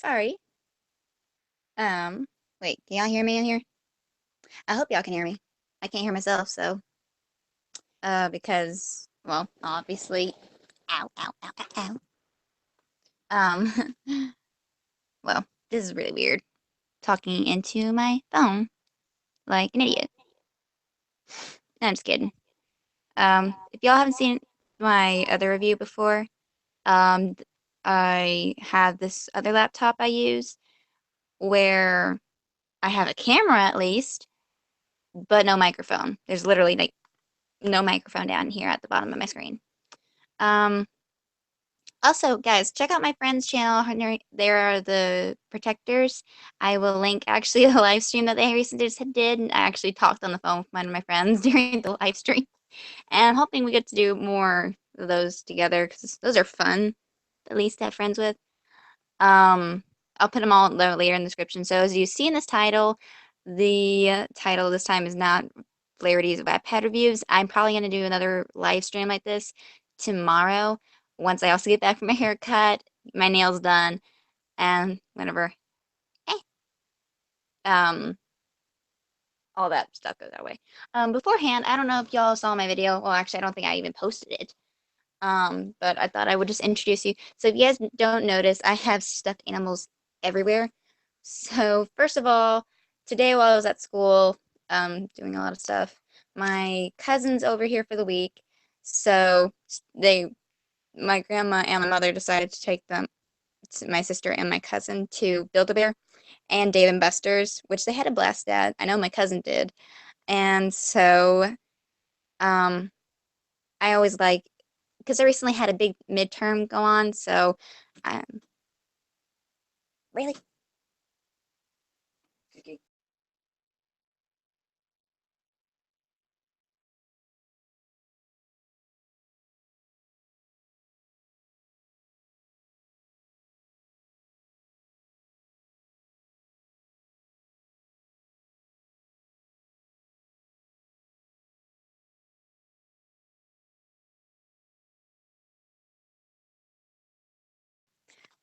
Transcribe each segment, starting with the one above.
Sorry. Wait, can y'all hear me in here? I hope y'all can hear me. I can't hear myself, so, because, well, obviously, ow, ow, ow, ow, ow. Well, this is really weird. Talking into my phone like an idiot. No, I'm just kidding. If y'all haven't seen my other review before, um, I have this other laptop I use where I have a camera at least, but no microphone. There's literally like no microphone down here at the bottom of my screen. Um, Also, guys, check out my friend's channel. There are the protectors. I will link actually a live stream that they recently just did. And I actually talked on the phone with one of my friends during the live stream. And I'm hoping we get to do more of those together because those are fun, at least to have friends with. Um, I'll put them all later in the description. So as you see in this title, the title this time is not Flarity's Wattpad reviews. I'm probably going to do another live stream like this tomorrow once I also get back from my haircut, my nails done, and whenever, eh, um, all that stuff goes that way. Beforehand, I don't know if y'all saw my video. Well, actually, I don't think I even posted it. But I thought I would just introduce you. So if you guys don't notice, I have stuffed animals everywhere. So first of all, today while I was at school, doing a lot of stuff, my cousin's over here for the week. So my grandma and my mother decided to take them, my sister and my cousin, to Build-A-Bear and Dave and Buster's, which they had a blast at. I know my cousin did. And so, um, I always like, because I recently had a big midterm go on, so um, really. Okay.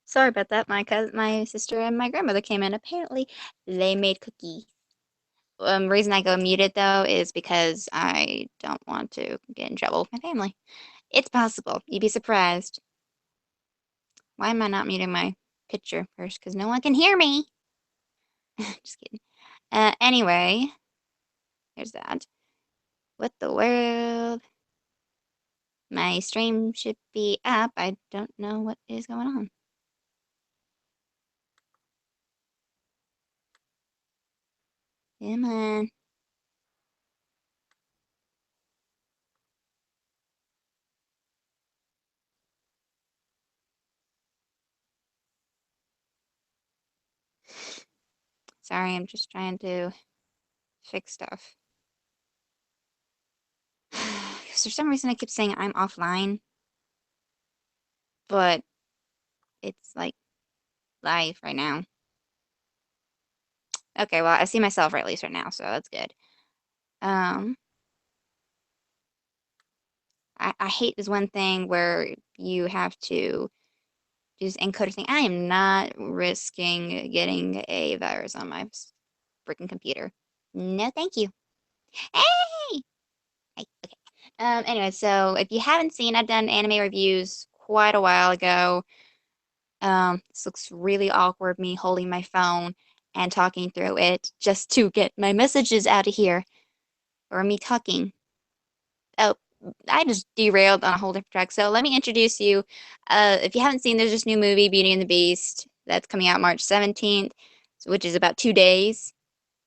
Sorry about that. My sister, and my grandmother came in. Apparently, they made cookies. Reason I go muted though is because I don't want to get in trouble with my family. It's possible. You'd be surprised. Why am I not muting my picture first? Because no one can hear me. Just kidding. Anyway, there's that. What the world? My stream should be up. I don't know what is going on. Come on. Sorry, I'm just trying to fix stuff. For some reason, I keep saying I'm offline, but it's like live right now. Okay, well, I see myself at least right now, so that's good. Um, I hate this one thing where you have to do this encoder thing. I am not risking getting a virus on my freaking computer. No, thank you. Hey! Hey, okay. Anyway, so if you haven't seen, I've done anime reviews quite a while ago. This looks really awkward, me holding my phone and talking through it just to get my messages out of here, or me talking. Oh, I just derailed on a whole different track. So let me introduce you. If you haven't seen, there's this new movie, Beauty and the Beast, that's coming out March 17th, which is about 2 days.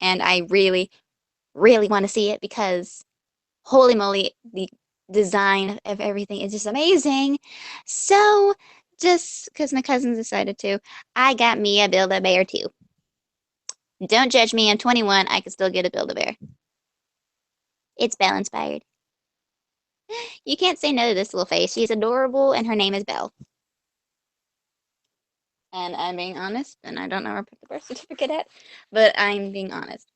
And I really, really want to see it because holy moly, the design of everything is just amazing. So, just because my cousins decided to, I got me a Build-A-Bear too. Don't judge me, I'm 21, I can still get a Build-A-Bear. It's Belle inspired. You can't say no to this little face. She's adorable, and her name is Belle. And I'm being honest, and I don't know where I put the birth certificate at, but I'm being honest.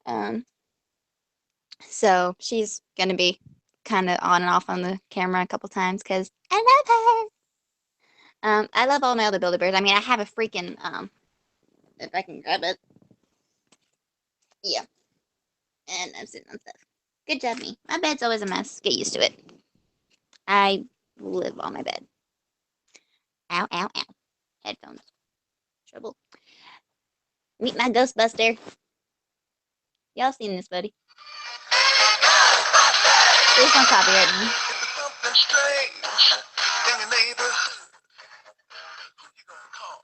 Um, so she's gonna be kind of on and off on the camera a couple times because I love her. I love all my other Build-A-Bears. I mean, I have a freaking, if I can grab it. Yeah. And I'm sitting on stuff. Good job, me. My bed's always a mess. Get used to it. I live on my bed. Ow, ow, ow. Headphones. Trouble. Meet my Ghostbuster. Y'all seen this, buddy. Please don't copyright me. Something strange in your neighborhood. Who you gonna call?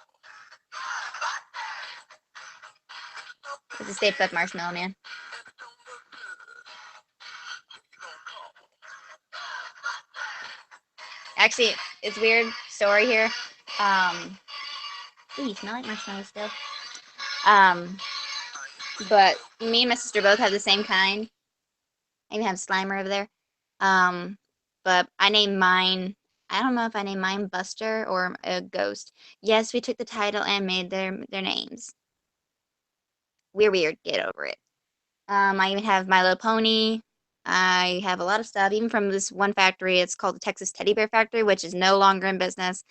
This is Stay Puft Marshmallow Man. Actually, it's weird story here. Ooh, you smell like marshmallow still. But me and my sister both have the same kind. I even have Slimer over there. But I named mine. I don't know if I named mine Buster or a Ghost. Yes, we took the title and made their names. We're weird. Get over it. I even have My Little Pony. I have a lot of stuff, even from this one factory. It's called the Texas Teddy Bear Factory, which is no longer in business.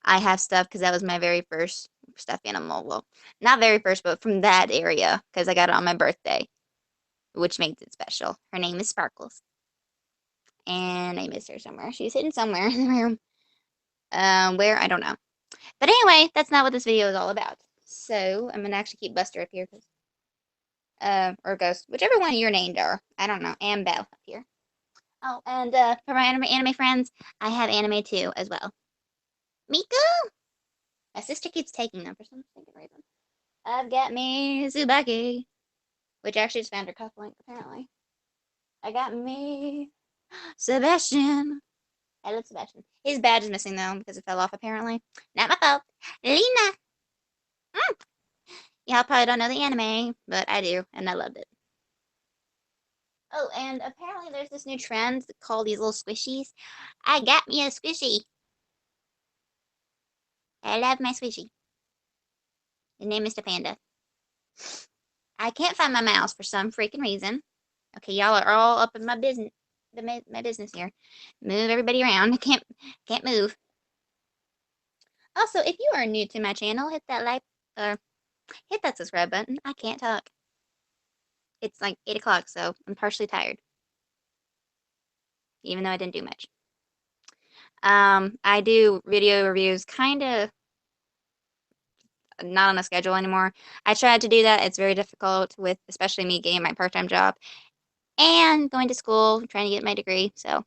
I have stuff because that was my very first stuffed animal. Well, not very first, but from that area because I got it on my birthday, which makes it special. Her name is Sparkles, and I miss her somewhere. She's hidden somewhere in the room. Where I don't know. But anyway, that's not what this video is all about. So I'm gonna actually keep Buster up here, cause, or Ghost, whichever one you're named are. I don't know. And Belle up here. Oh, and for my anime friends, I have anime too as well. Miku! My sister keeps taking them for some stupid reason. I've got me Tsubaki, which I actually just found her cufflink apparently. I got me Sebastian. I love Sebastian. His badge is missing though because it fell off apparently. Not my fault. Lena! Mm. Y'all probably don't know the anime, but I do, and I loved it. Oh, and apparently there's this new trend called these little squishies. I got me a squishy. I love my squishy. His name is the Panda. I can't find my mouse for some freaking reason. Okay, y'all are all up in my business. My business here. Move everybody around. I can't move. Also, if you are new to my channel, hit that like hit that subscribe button. I can't talk. It's like 8 o'clock, so I'm partially tired. Even though I didn't do much. I do video reviews kind of not on a schedule anymore. I tried to do that. It's very difficult with especially me getting my part-time job and going to school, trying to get my degree. So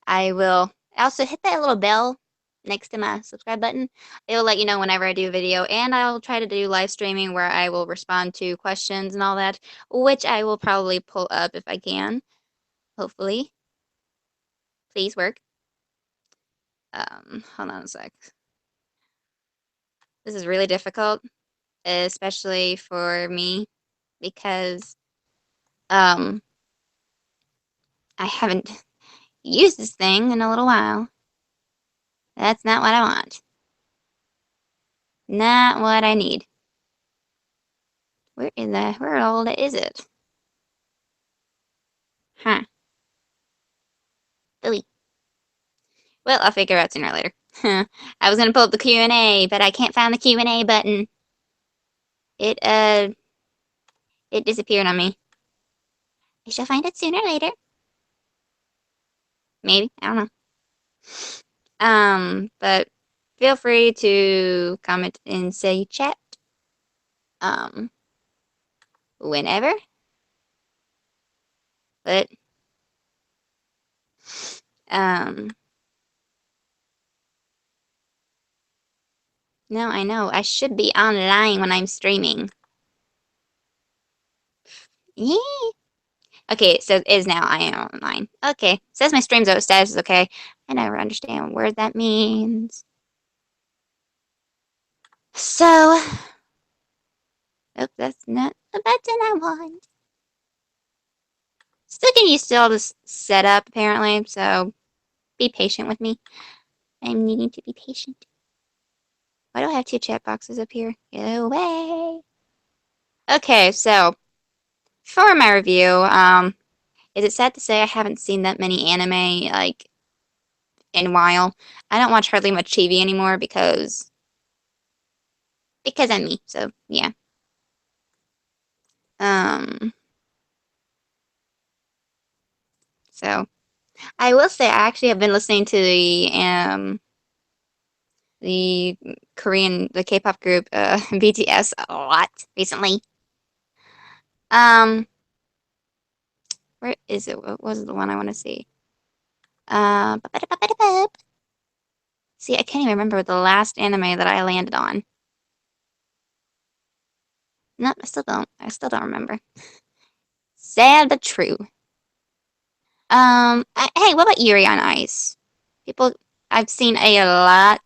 I will also hit that little bell next to my subscribe button. It will let you know whenever I do a video, and I'll try to do live streaming where I will respond to questions and all that, which I will probably pull up if I can. Hopefully. Please work. Hold on a sec. This is really difficult, especially for me, because I haven't used this thing in a little while. That's not what I want. Not what I need. Where in the world is it? Huh. Billy. Well, I'll figure out sooner or later. I was gonna pull up the Q&A, but I can't find the Q&A button. It disappeared on me. I shall find it sooner or later. Maybe. I don't know. But feel free to comment and say chat. Whenever. But, no, I know. I should be online when I'm streaming. Yeah. Okay, so it is now. I am online. Okay. It says my stream status is okay. I never understand what word that means. So, oh, that's not the button I want. Still getting used to all this setup, apparently, so be patient with me. I'm needing to be patient. Why do I have two chat boxes up here? Go away. Okay, so, for my review, is it sad to say I haven't seen that many anime, like, in a while. I don't watch hardly much TV anymore because I'm me. So yeah. Um. So I will say I actually have been listening to the the K-pop group BTS a lot recently. Um. Where is it? What was the one I want to see? See, I can't even remember the last anime that I landed on. No, I still don't. I still don't remember. Sad but true. Hey, what about Yuri on Ice? People, I've seen a lot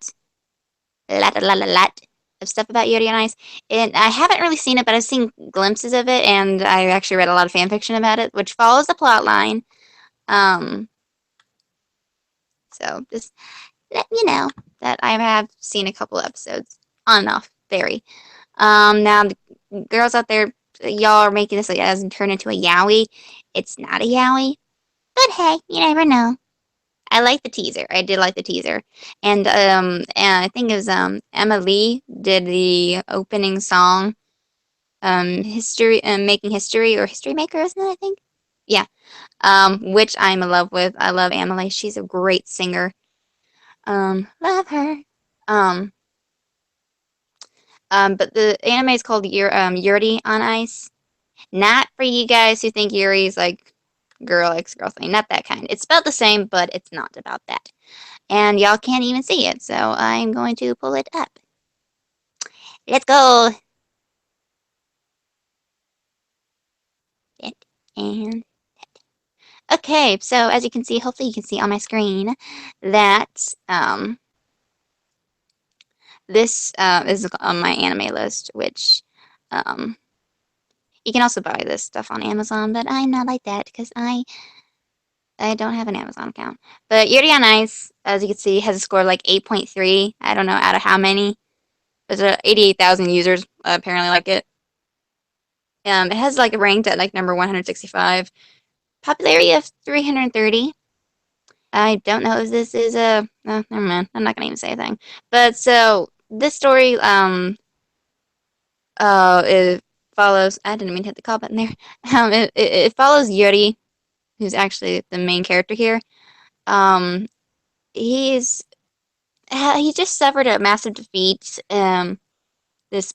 of stuff about Yuri on Ice, and I haven't really seen it, but I've seen glimpses of it, and I actually read a lot of fan fiction about it, which follows the plot line. Um, so just let you know that I have seen a couple episodes on and off, very. Now the girls out there, y'all are making this like as turn into a yaoi. It's not a yaoi, but hey, you never know. I like the teaser. I did like the teaser, and I think it was Emma Lee did the opening song, history, making history or history maker, isn't it? I think, yeah. Which I'm in love with. I love Emma Lee. She's a great singer. Love her. Um, but the anime is called Yuri on Ice. Not for you guys who think Yuri's like girl ex girlfriend. Not that kind. It's spelled the same, but it's not about that. And y'all can't even see it, so I'm going to pull it up. Let's go. And okay, so as you can see, hopefully you can see on my screen that this is on my anime list, which um, you can also buy this stuff on Amazon, but I'm not like that because I don't have an Amazon account. But Yuri on Ice, as you can see, has a score of like 8.3. I don't know out of how many. There's 88,000 users apparently like it. It has like ranked at like number 165. Popularity of 330. I don't know if this is a. Oh, never mind. I'm not gonna even say a thing. But so this story, it follows. I didn't mean to hit the call button there. It follows Yuri, who's actually the main character here. Um, he's he just suffered a massive defeat. This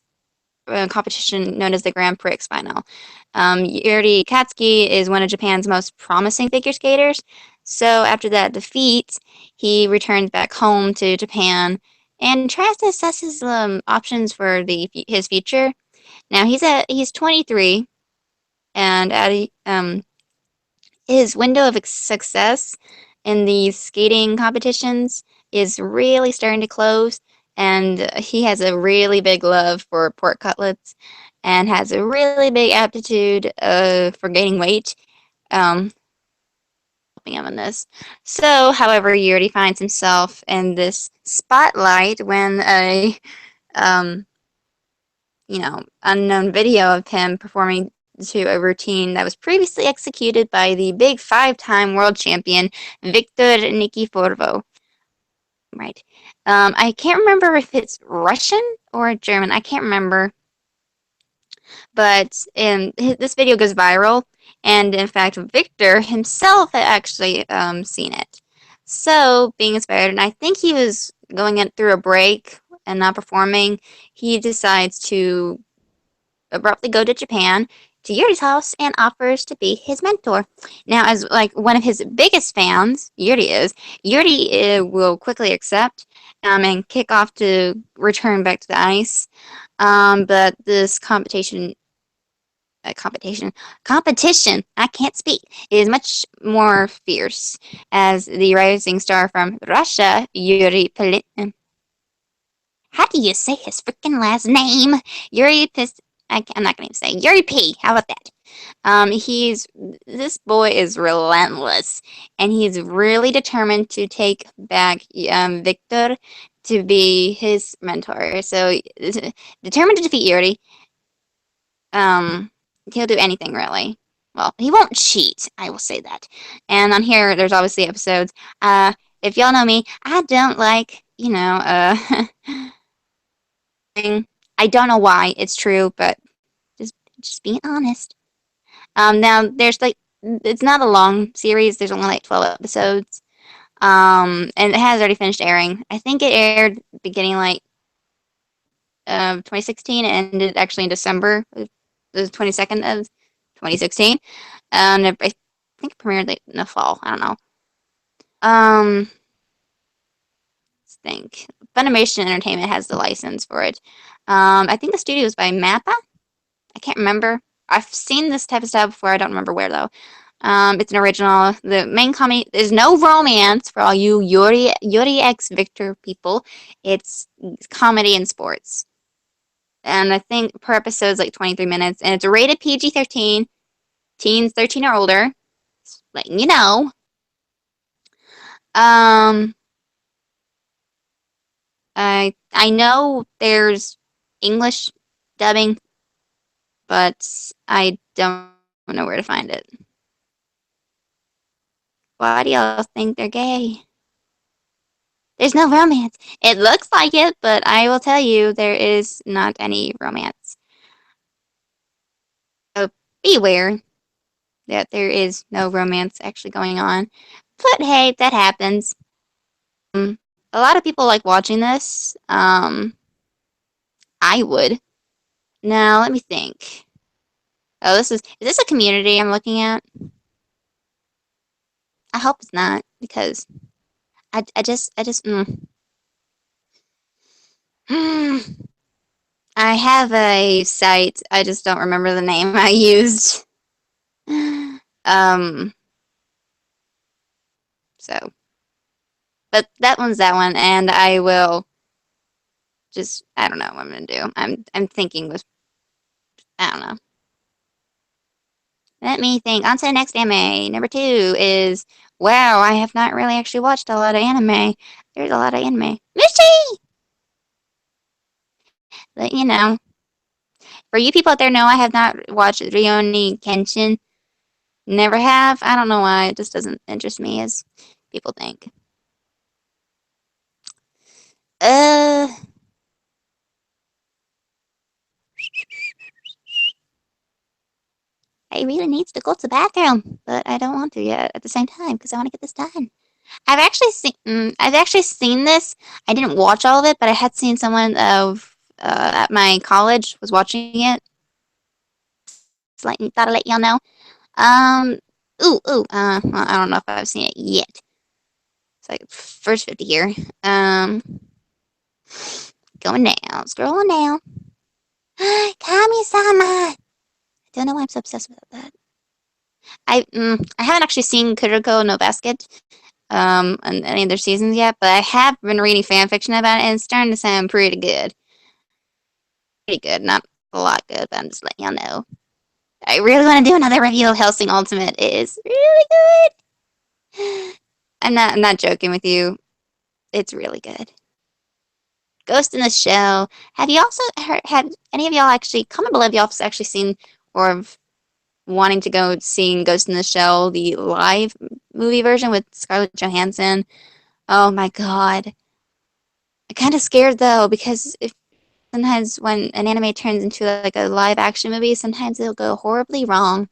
competition known as the Grand Prix Final. Yuri Katsuki is one of Japan's most promising figure skaters. So after that defeat, he returns back home to Japan and tries to assess his options for his future. Now he's 23, and his window of success in these skating competitions is really starting to close, and he has a really big love for pork cutlets and has a really big aptitude for gaining weight. Um, Helping him in this. So, however, he already finds himself in this spotlight when a um, unknown video of him performing to a routine that was previously executed by the big five-time world champion Viktor Nikiforov. Right. I can't remember if it's Russian or German. I can't remember. But this video goes viral, and in fact, Victor himself had actually seen it. So, being inspired, and I think he was going through a break and not performing, he decides to abruptly go to Japan to Yuri's house and offers to be his mentor. Now, as like one of his biggest fans, Yuri will quickly accept and kick off to return back to the ice. But this competition, I can't speak, is much more fierce as the rising star from Russia, Yuri Pelin. How do you say his freaking last name? Yuri Pis. I'm not going to say Yuri P. How about that? He's this boy is relentless, and he's really determined to take back Victor to be his mentor. So determined to defeat Yuri. Um, he'll do anything really. Well, he won't cheat. I will say that. And on here, there's obviously episodes. If y'all know me, I don't like, I don't know why. It's true, but just just being honest. Now there's like it's not a long series. There's only like 12 episodes. And it has already finished airing. I think it aired beginning like 2016. It ended actually in December, the 22nd of 2016. And I think it premiered like in the fall. I don't know. Let's think. Funimation Entertainment has the license for it. I think the studio is by Mappa. I can't remember. I've seen this type of stuff before. I don't remember where though. It's an original. The main comedy. There's no romance for all you Yuri X Victor people. It's comedy and sports. And I think per episode is like 23 minutes, and it's rated PG-13, teens 13 or older. Just letting you know. Um, I know there's English dubbing, but I don't know where to find it. Why do y'all think they're gay? There's no romance. It looks like it, but I will tell you there is not any romance. So beware that there is no romance actually going on. But hey, that happens. A lot of people like watching this. I would. Now let me think. Oh, is this a community I'm looking at? I hope it's not because I have a site. I just don't remember the name I used. Um, so, but that one's that one, and I will just I don't know what I'm gonna do. I'm thinking with I don't know. Let me think. On to the next anime. Number two is wow. I have not really actually watched a lot of anime. There's a lot of anime. Misty, but for you people out there, know I have not watched Rioni Kenshin. Never have. I don't know why. It just doesn't interest me as people think. Uh, I really needs to go to the bathroom, but I don't want to yet at the same time because I want to get this done. I've actually seen this. I didn't watch all of it, but I had seen someone of at my college was watching it. Just like thought I'd let y'all know. Um, ooh. Well, I don't know if I've seen it yet. It's like first 50 here. Um, going down, scrolling down. Kami-sama. I don't know why I'm so obsessed with that. I haven't actually seen Kuroko no Basket on any of their seasons yet, but I have been reading fan fiction about it, and it's starting to sound pretty good. Pretty good, not a lot good, but I'm just letting y'all know. I really want to do another review of Hellsing Ultimate. It is really good. I'm not joking with you. It's really good. Ghost in the Shell. Have you also heard? Have any of y'all actually? Comment below if y'all have actually seen or have wanting to go seeing Ghost in the Shell, the live movie version with Scarlett Johansson. Oh my god. I'm kind of scared though because if sometimes when an anime turns into like a live action movie, sometimes it'll go horribly wrong.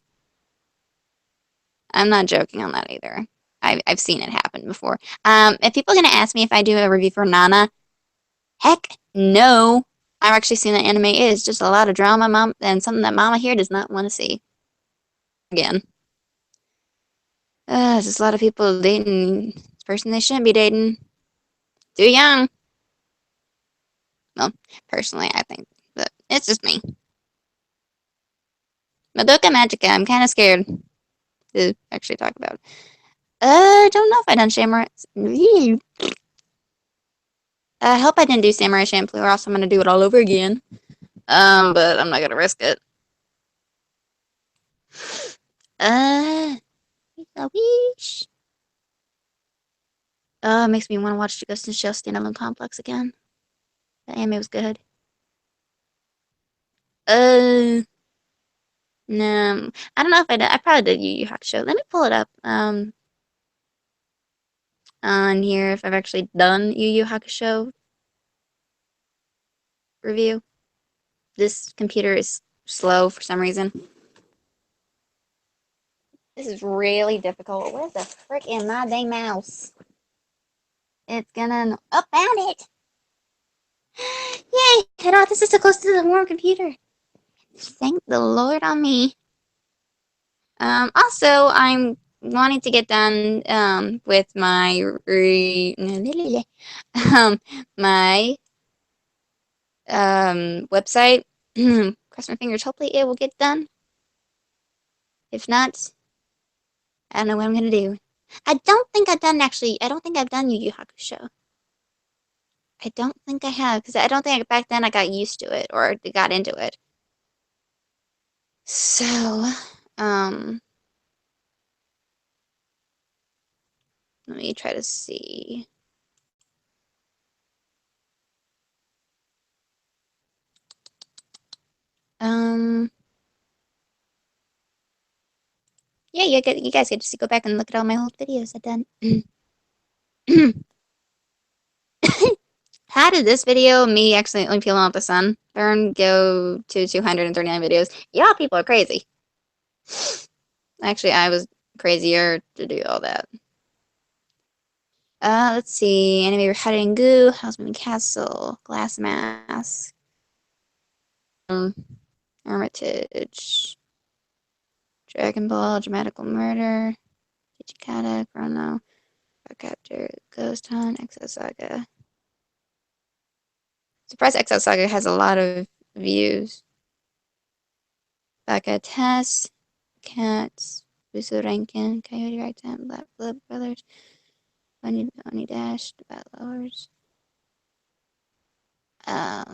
I'm not joking on that either. I've seen it happen before. If people are gonna ask me if I do a review for Nana, heck no. I've actually seen that anime is just a lot of drama, mom, and something that Mama here does not want to see. Again, there's just a lot of people dating this person they shouldn't be dating. Too young. Well, personally, I think, but it's just me. Madoka Magica, I'm kind of scared to actually talk about. I don't know if I done Samurai. I hope I didn't do Samurai Champloo, or else I'm gonna do it all over again. But I'm not gonna risk it. Uh, I wish. It makes me want to watch the Ghost in the Shell Standalone Complex again. The anime was good. Uh, no, I don't know if I did. I probably did Yu Yu Hakusho. Let me pull it up. on here if I've actually done Yu Yu Hakusho review. This computer is slow for some reason. This is really difficult. Where's the frick in my dang mouse? It's gonna. Oh, found it! Yay! I don't have to sit so close to the warm computer. Thank the Lord on me. Also, I'm wanting to get done with my um my website. Cross my fingers. Hopefully, it will get done. If not, I don't know what I'm gonna do. I don't think I've done actually. I don't think I've done Yu Yu Hakusho. I don't think I have because I don't think back then I got used to it or got into it. So, um, let me try to see. Um, yeah, you guys get to go back and look at all my old videos I've done. How did this video, me accidentally peeling off the sunburn, go to 239 videos? Y'all people are crazy. Actually, I was crazier to do all that. Let's see. Animator Hiding Goo, House Moving Castle, Glass Mask, um, Hermitage, Dragon Ball, Dramatical Murder, Ichikata, Chrono, Capture, Ghost Hunt, Exo Saga. Surprised Exo Saga has a lot of views. Baka Test, Cats, Busu Rankin, Coyote Ragtime, Black Blood Brothers, Oni Dash, The Battlers. I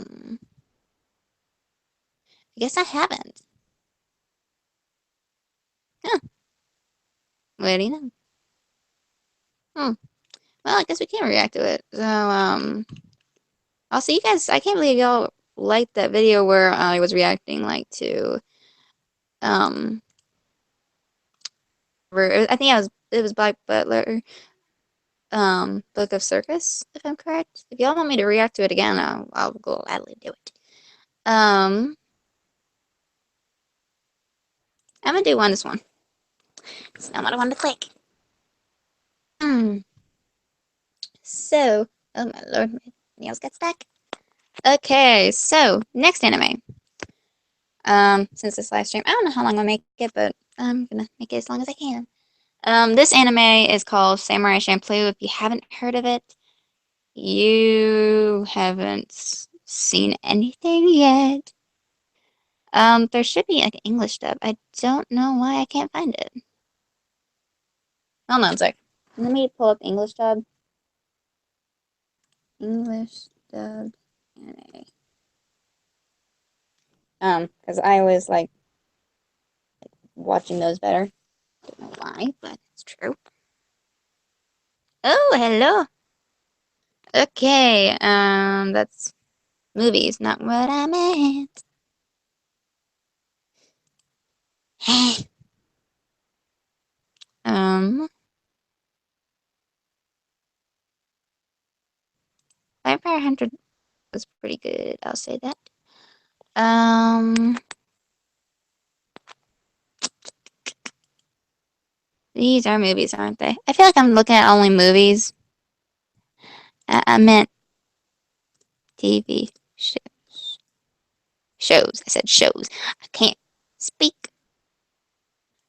guess I haven't. Huh, what do you know? Hmm. Well, I guess we can react to it. So, also, you guys, I can't believe y'all liked that video where I was reacting, like, to, um, I think it was Black Butler, Book of Circus, if I'm correct. If y'all want me to react to it again, I'll gladly do it. I'm gonna do this one. It's not what I wanted to click. Hmm. So, oh my lord, my nails got stuck. Okay, so next anime. Since this live stream, I don't know how long I'll make it, but I'm gonna make it as long as I can. This anime is called Samurai Champloo. If you haven't heard of it, you haven't seen anything yet. There should be like an English dub. I don't know why I can't find it. Hold on a sec. Let me pull up English dub. English dub anime. Because I always like watching those better. Don't know why, but it's true. Oh, hello. Okay, that's movies, not what I meant. um, Vampire Hunter was pretty good. I'll say that. Um, these are movies, aren't they? I feel like I'm looking at only movies. I meant TV shows. Shows. I said shows. I can't speak.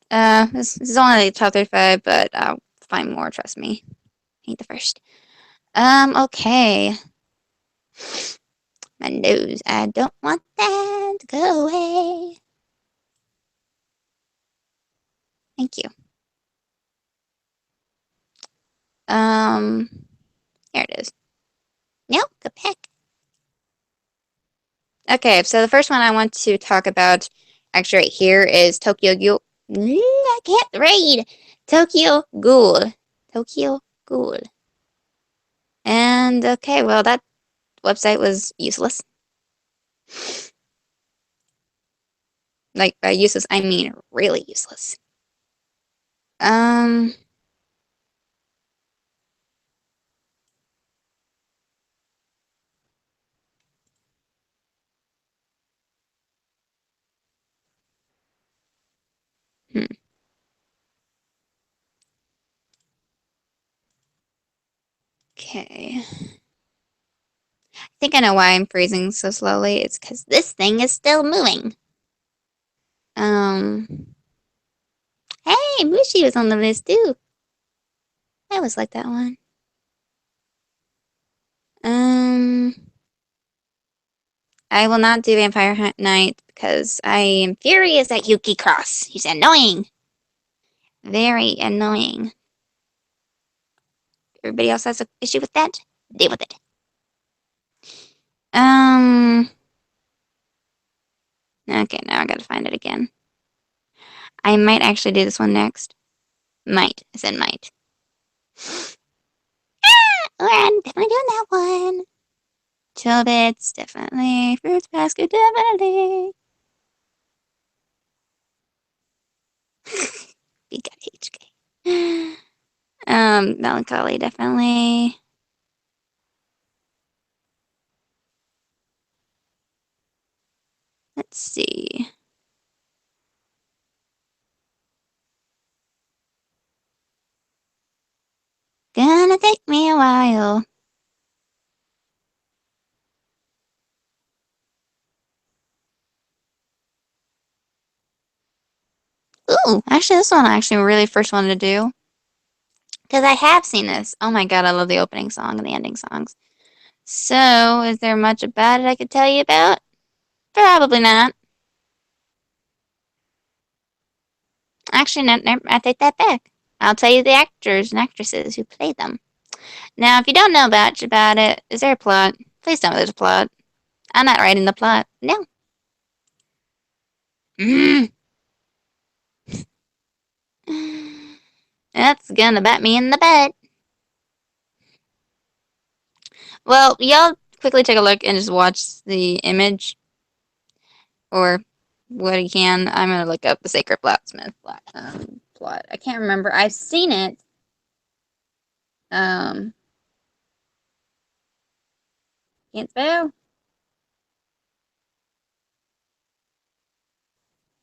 This is only the top 35, but I'll find more. Trust me. Ain't the first. Okay. My nose. I don't want that to go away. Thank you. Um, Here it is. No, go back. Okay, so the first one I want to talk about actually right here is Tokyo Ghoul. I can't read. Tokyo Ghoul. Tokyo Ghoul. And okay, well that website was useless. Like by useless, I mean really useless. Um, Okay. I think I know why I'm freezing so slowly. It's because this thing is still moving. Um. Hey, Mushy was on the list too. I always like that one. Um. I will not do Vampire Knight because I am furious at Yuki Cross. He's annoying. Very annoying. Everybody else has an issue with that? Deal with it. Um. Okay, now I gotta find it again. I might actually do this one next. Might. I said might. We're definitely doing that one. Chill bits, definitely. Fruits basket, definitely. We got HK. Melancholy, definitely. Let's see. Gonna take me a while. Ooh, actually, this one I actually really first wanted to do. Because I have seen this. Oh my god, I love the opening song and the ending songs. So, is there much about it I could tell you about? Probably not. Actually, no, no, I take that back. I'll tell you the actors and actresses who play them. Now, if you don't know much about it, is there a plot? Please tell me there's a plot. I'm not writing the plot. No. Mm. That's gonna bite me in the butt. Well, y'all quickly take a look and just watch the image or what you can. I'm gonna look up the Sacred Blacksmith plot. I can't remember. I've seen it. Um, can't spell.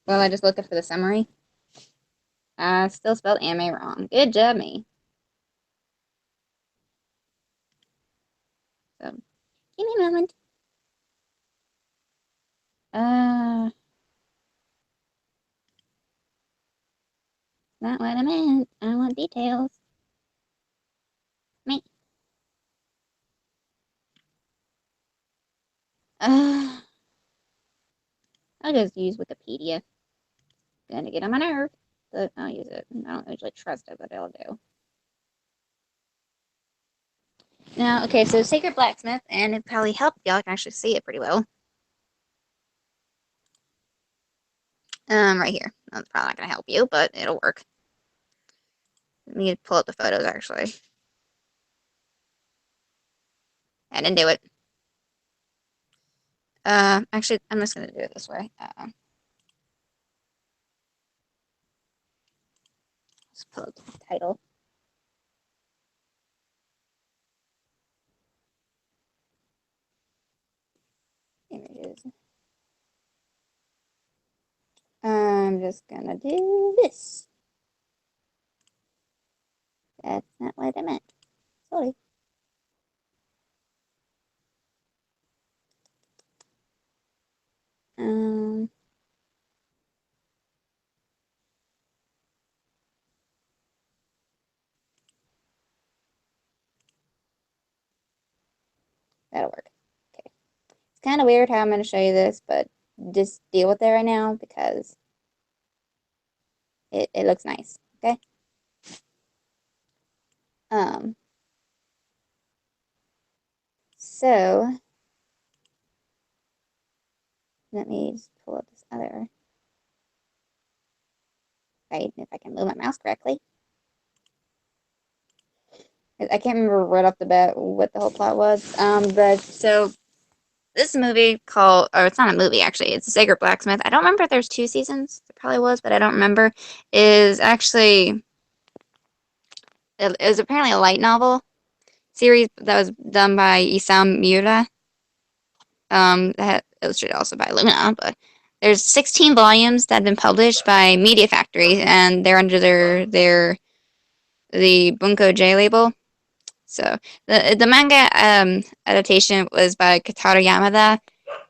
Well, I just looked up for the summary. I still spelled anime wrong. Good job, me. So, give me a moment. Uh, not what I meant. I want details. Me. Uh, I'll just use Wikipedia. Gonna get on my nerve, but I'll use it. I don't usually trust it, but I'll do. Now, okay, so Sacred Blacksmith, and it probably helped y'all can actually see it pretty well. Right here. That's probably not gonna help you, but it'll work. Let me pull up the photos actually. I didn't do it. Actually, I'm just gonna do it this way. Let's pull up the title. Images. I'm just gonna do this. That's not what I meant. Sorry. Um, that'll work. Okay. It's kind of weird how I'm gonna show you this, but just deal with it right now because it looks nice. Okay. Um. So let me just pull up this other. Right, if I can move my mouse correctly. I can't remember right off the bat what the whole plot was. But so this movie called, or it's not a movie actually, it's Sacred Blacksmith. I don't remember if there's two seasons. There probably was, but I don't remember. Is actually it was apparently a light novel series that was done by Isam Miura. That illustrated also by Lumina, but there's 16 volumes that have been published by Media Factory, and they're under the Bunko J label. So the manga adaptation was by Kotaro Yamada,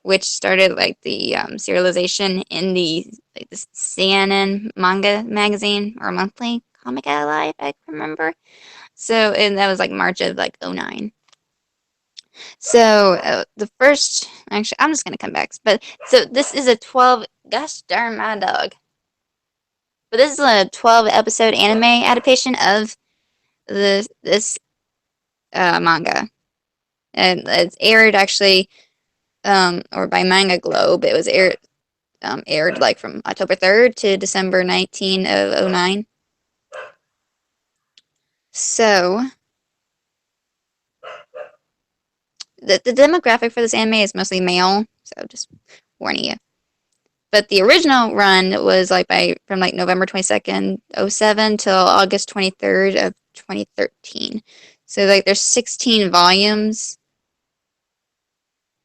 which started like the serialization in the CNN manga magazine or monthly comic ally, if I remember. So and that was like March of like '09. So the first, actually, I'm just gonna come back. But so this is a 12. Gosh darn my dog. But this is a 12 episode anime adaptation of this manga, and it's aired actually, or by Manga Globe. It was aired like from October 3rd to December 19 of '09. So the demographic for this anime is mostly male. So just warning you. But the original run was like by from like November 22nd, '07 till August 23rd of 2013. So like there's 16 volumes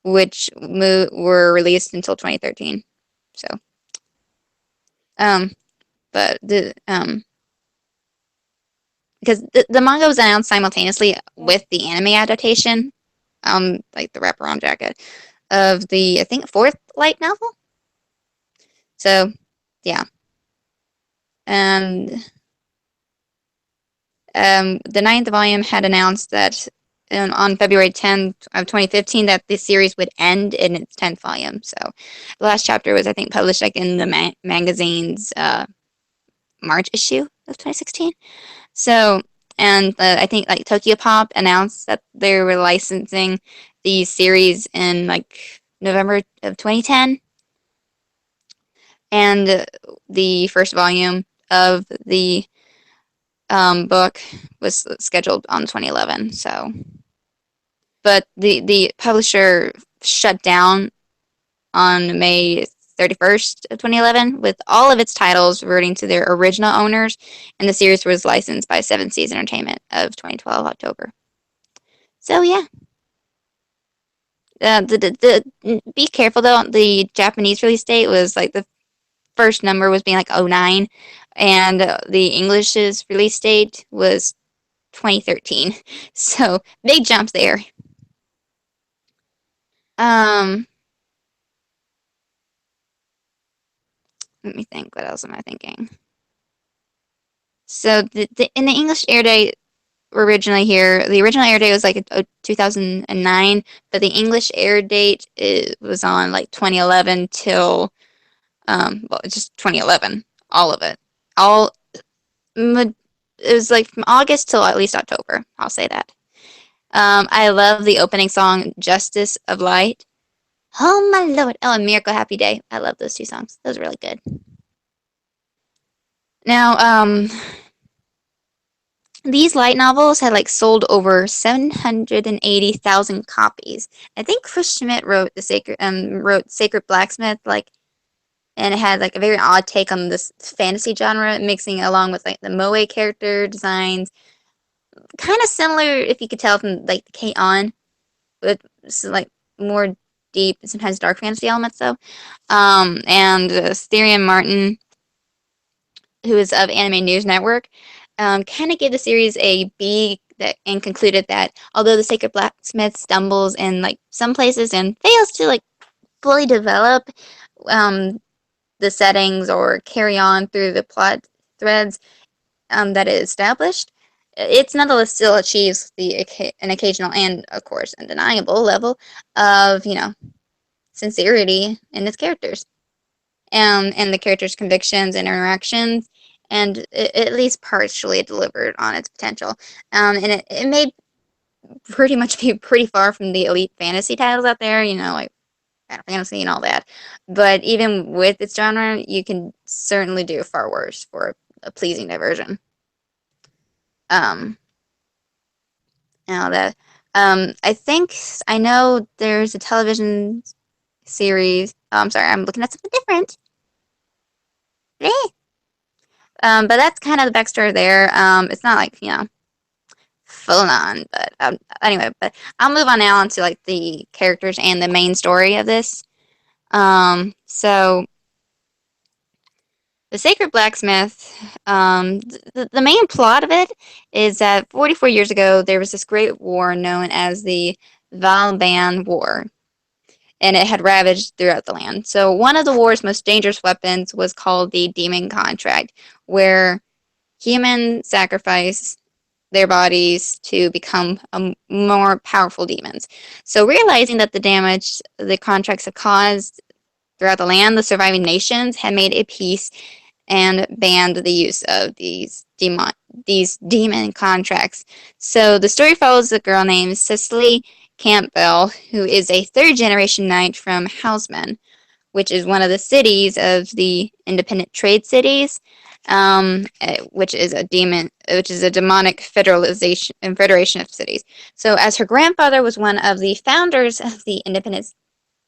which were released until 2013. So um but the because the manga was announced simultaneously with the anime adaptation, like the wraparound jacket of the I think fourth light novel. So yeah, and the ninth volume had announced that on February 10th of 2015 that the series would end in its 10th volume. So the last chapter was I think published like in the magazine's March issue of 2016. So and I think like Tokyo Pop announced that they were licensing the series in like November of 2010, and the first volume of the book was scheduled on 2011. So, but the publisher shut down on May 31st of 2011 with all of its titles reverting to their original owners, and the series was licensed by Seven Seas Entertainment of 2012 October. So yeah, be careful though. The Japanese release date was like the first number was being like '09, and the English's release date was 2013. So big jump there. Um, Let me think. What else am I thinking? So in the English air date originally here, the original air date was like 2009, but the English air date was on like 2011 till well, it's just 2011, all of it, all it was like from August till at least October. I'll say that. I love the opening song "Justice of Light." Oh my lord! Oh, and "Miracle Happy Day." I love those two songs. Those are really good. Now, these light novels had like sold over 780,000 copies. I think Chris Schmidt wrote Sacred Blacksmith, like, and it had like a very odd take on this fantasy genre, mixing along with like the moe character designs, kind of similar if you could tell from like the K-On, but like more deep, sometimes dark fantasy elements though. And Styrian Martin, who is of Anime News Network, kind of gave the series a B that, and concluded that although the Sacred Blacksmith stumbles in like some places and fails to like fully develop um, the settings or carry on through the plot threads that it established, it's nonetheless still achieves an occasional and of course undeniable level of sincerity in its characters, and the characters' convictions and interactions, and it at least partially delivered on its potential. And it may pretty much be pretty far from the elite fantasy titles out there, like Final Fantasy and all that. But even with its genre, you can certainly do far worse for a pleasing diversion. Um, Now that I think I know there's a television series. Oh, I'm sorry, I'm looking at something different. But that's kind of the backstory there. It's not like full on, but anyway. But I'll move on now onto like the characters and the main story of this. So The Sacred Blacksmith, the main plot of it is that 44 years ago there was this great war known as the Valban War, and it had ravaged throughout the land. So one of the war's most dangerous weapons was called the Demon Contract, where humans sacrifice their bodies to become more powerful demons. So realizing that the damage the contracts have caused throughout the land, the surviving nations had made a peace and banned the use of these demon contracts. So the story follows a girl named Cicely Campbell, who is a third generation knight from Houseman, which is one of the cities of the independent trade cities, which is a demonic federalization and federation of cities. So, as her grandfather was one of the founders of the independent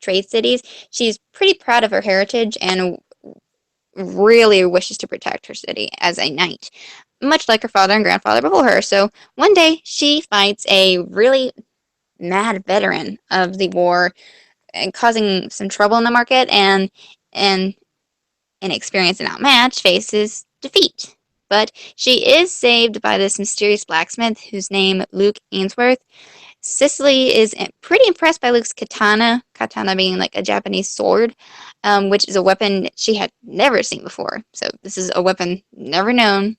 trade cities, she's pretty proud of her heritage and really wishes to protect her city as a knight, much like her father and grandfather before her. So, one day she fights a really mad veteran of the war and causing some trouble in the market, and inexperienced and outmatched faces defeat. But she is saved by this mysterious blacksmith whose name Luke Ainsworth. Cicely is pretty impressed by Luke's katana being like a Japanese sword, which is a weapon she had never seen before. So this is a weapon never known,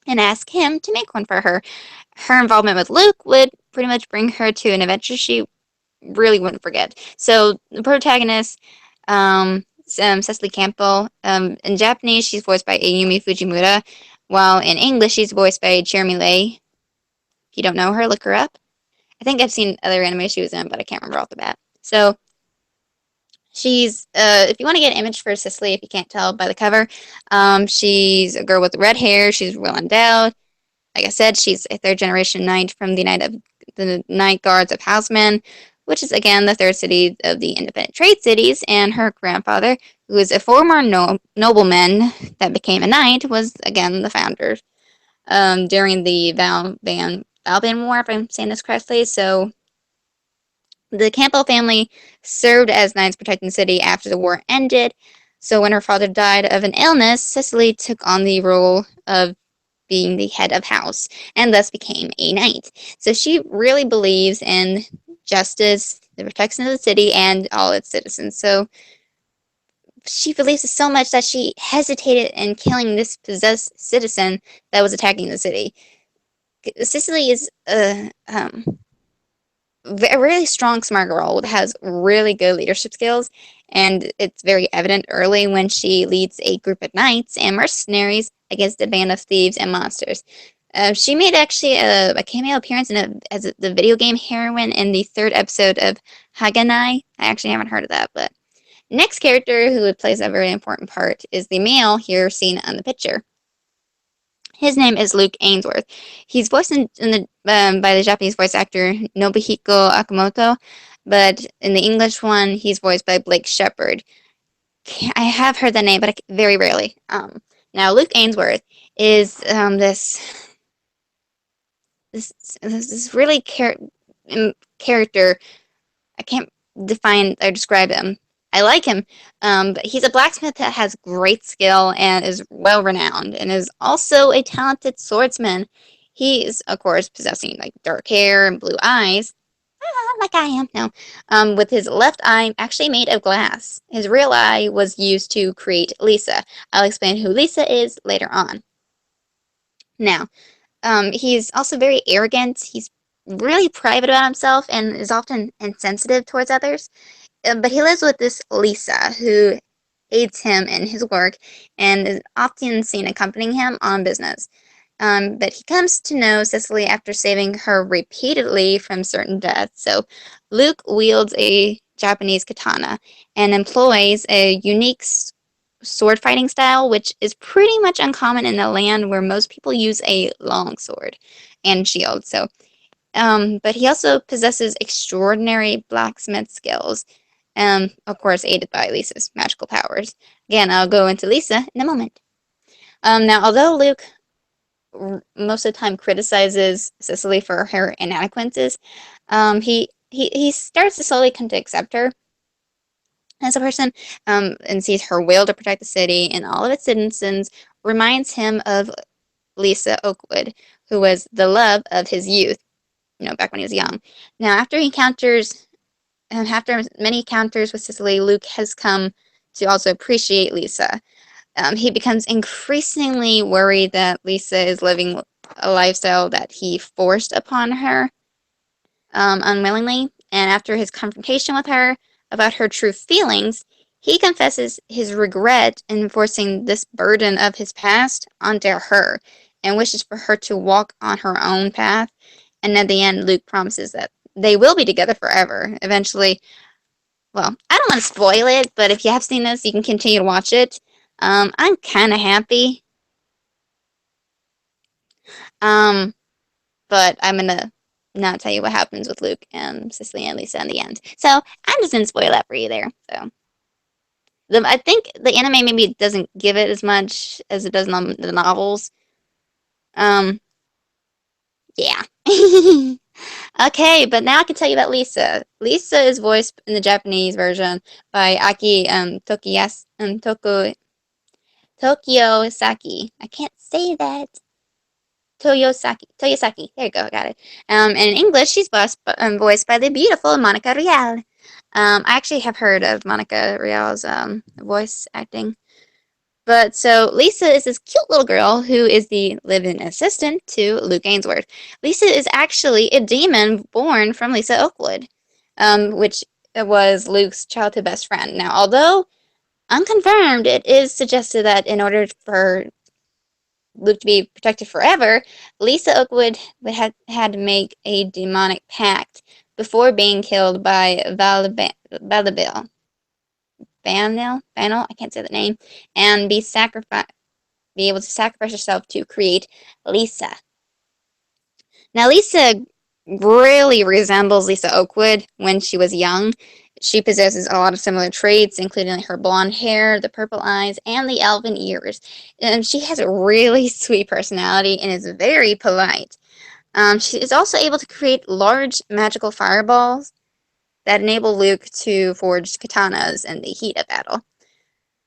and asks him to make one for her. Her involvement with Luke would pretty much bring her to an adventure she really wouldn't forget. So the protagonist, Cecily Campbell, in Japanese she's voiced by Ayumi Fujimura, while in English she's voiced by Jeremy Lay. If you don't know her, look her up. I think I've seen other anime she was in, but I can't remember off the bat. So she's, if you want to get an image for Cicely, if you can't tell by the cover, she's a girl with red hair. She's well endowed. Like I said, she's a third generation knight from the Knight Guards of Houseman, which is again the third city of the independent trade cities. And her grandfather, who is a former nobleman that became a knight, was again the founder during the Valban War, if I'm saying this correctly. So the Campbell family served as knights protecting the city after the war ended. So when her father died of an illness, Cicely took on the role of being the head of house and thus became a knight. So she really believes in justice, the protection of the city, and all its citizens. So she believes it so much that she hesitated in killing this possessed citizen that was attacking the city. Cicely is a really strong, smart girl that has really good leadership skills, and it's very evident early when she leads a group of knights and mercenaries against a band of thieves and monsters. She made actually a cameo appearance as the video game heroine in the third episode of Haganai. I actually haven't heard of that, but next character who plays a very important part is the male here seen on the picture. His name is Luke Ainsworth. He's voiced by the Japanese voice actor Nobuhiko Akamoto, but in the English one, he's voiced by Blake Shepard. I have heard that name, but very rarely. Now, Luke Ainsworth is this really character. I can't define or describe him. I like him, but he's a blacksmith that has great skill and is well renowned, and is also a talented swordsman. He's, of course, possessing like dark hair and blue eyes, like I am now. With his left eye actually made of glass. His real eye was used to create Lisa. I'll explain who Lisa is later on. Now, he's also very arrogant. He's really private about himself and is often insensitive towards others. But he lives with this Lisa who aids him in his work and is often seen accompanying him on business. But he comes to know Cicely after saving her repeatedly from certain deaths. So Luke wields a Japanese katana and employs a unique sword fighting style, which is pretty much uncommon in a land where most people use a long sword and shield. So, but he also possesses extraordinary blacksmith skills, of course, aided by Lisa's magical powers. Again, I'll go into Lisa in a moment. Now, although Luke most of the time criticizes Cicely for her inadequacies, he starts to slowly come to accept her. as a person, and sees her will to protect the city and all of its citizens reminds him of Lisa Oakwood, who was the love of his youth, back when he was young. Now, after many encounters with Cicely, Luke has come to also appreciate Lisa. He becomes increasingly worried that Lisa is living a lifestyle that he forced upon her unwillingly. And after his confrontation with her about her true feelings, he confesses his regret in forcing this burden of his past onto her and wishes for her to walk on her own path. And at the end, Luke promises that they will be together forever. Eventually, well, I don't want to spoil it, but if you have seen this, you can continue to watch it. I'm kind of happy. Um, but I'm gonna not tell you what happens with Luke and Cicely and Lisa in the end. So I'm just gonna spoil that for you there. So I think the anime maybe doesn't give it as much as it does in the novels. Um, yeah. Okay, but now I can tell you about Lisa. Lisa is voiced in the Japanese version by Aki Tokyo Saki. I can't say that. Toyosaki. There you go, I got it. And in English, she's voiced by the beautiful Monica Rial. I actually have heard of Monica Rial's voice acting. But so Lisa is this cute little girl who is the live-in assistant to Luke Ainsworth. Lisa is actually a demon born from Lisa Oakwood, which was Luke's childhood best friend. Now, although unconfirmed, it is suggested that in order for Luke to be protected forever, Lisa Oakwood would have had to make a demonic pact before being killed by Valabil, Banil, I can't say the name, and be able to sacrifice herself to create Lisa. Now, Lisa really resembles Lisa Oakwood when she was young. She possesses a lot of similar traits, including her blonde hair, the purple eyes, and the elven ears. And she has a really sweet personality and is very polite. She is also able to create large magical fireballs that enable Luke to forge katanas in the heat of battle.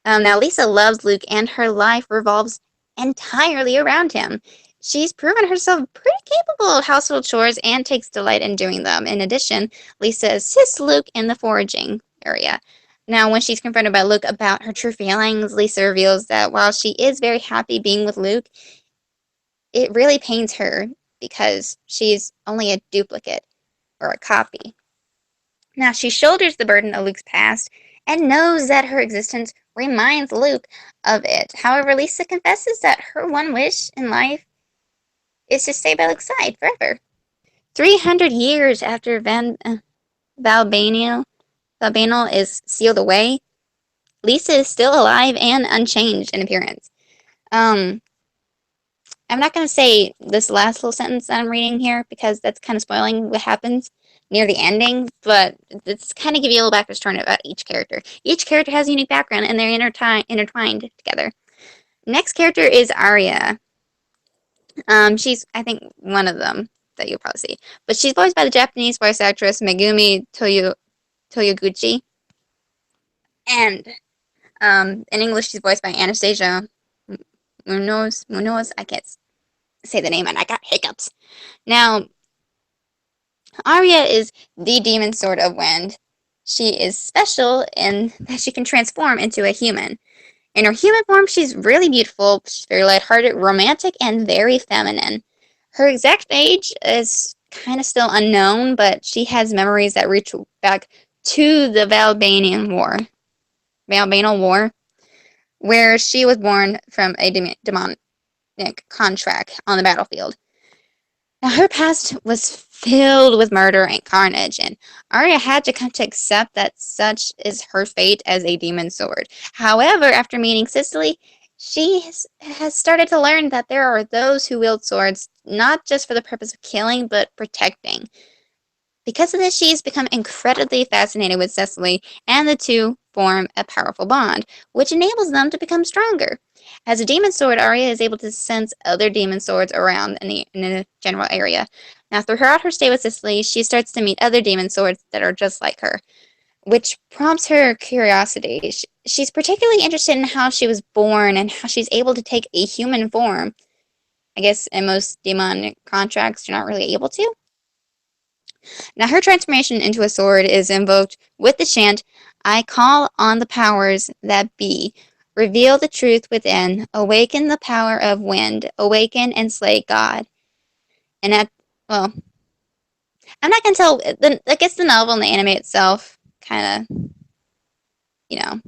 Now, Lisa loves Luke, and her life revolves entirely around him. She's proven herself pretty capable of household chores and takes delight in doing them. In addition, Lisa assists Luke in the foraging area. Now, when she's confronted by Luke about her true feelings, Lisa reveals that while she is very happy being with Luke, it really pains her because she's only a duplicate or a copy. Now, she shoulders the burden of Luke's past and knows that her existence reminds Luke of it. However, Lisa confesses that her one wish in life is to stay by Luke's side forever. 300 years after Valbanel, Valbanel is sealed away, Lisa is still alive and unchanged in appearance. Um, I'm not going to say this last little sentence that I'm reading here because that's kind of spoiling what happens near the ending, but it's kind of give you a little backstory about each character. Each character has a unique background and they're intertwined together. Next character is Arya. She's, I think, one of them that you'll probably see. But she's voiced by the Japanese voice actress Megumi Toyoguchi. And in English, she's voiced by Anastasia Munoz. I can't say the name and I got hiccups. Now, Arya is the demon sword of wind. She is special in that she can transform into a human. In her human form, she's really beautiful, she's very lighthearted, romantic, and very feminine. Her exact age is kind of still unknown, but she has memories that reach back to the Valbanal War, where she was born from a demonic contract on the battlefield. Now, her past was filled with murder and carnage, and Arya had to come to accept that such is her fate as a demon sword. However, after meeting Cicely, she has started to learn that there are those who wield swords not just for the purpose of killing, but protecting. Because of this, she has become incredibly fascinated with Cicely, and the two form a powerful bond, which enables them to become stronger. As a demon sword, Arya is able to sense other demon swords around in the general area. Now, throughout her stay with Cicely, she starts to meet other demon swords that are just like her. which prompts her curiosity. She's particularly interested in how she was born and how she's able to take a human form. I guess in most demonic contracts, you're not really able to. Now, her transformation into a sword is invoked with the chant, I call on the powers that be. Reveal the truth within. Awaken the power of wind. Awaken and slay God. And at, well, I'm not going to tell, I guess the novel and the anime itself kind of, you know,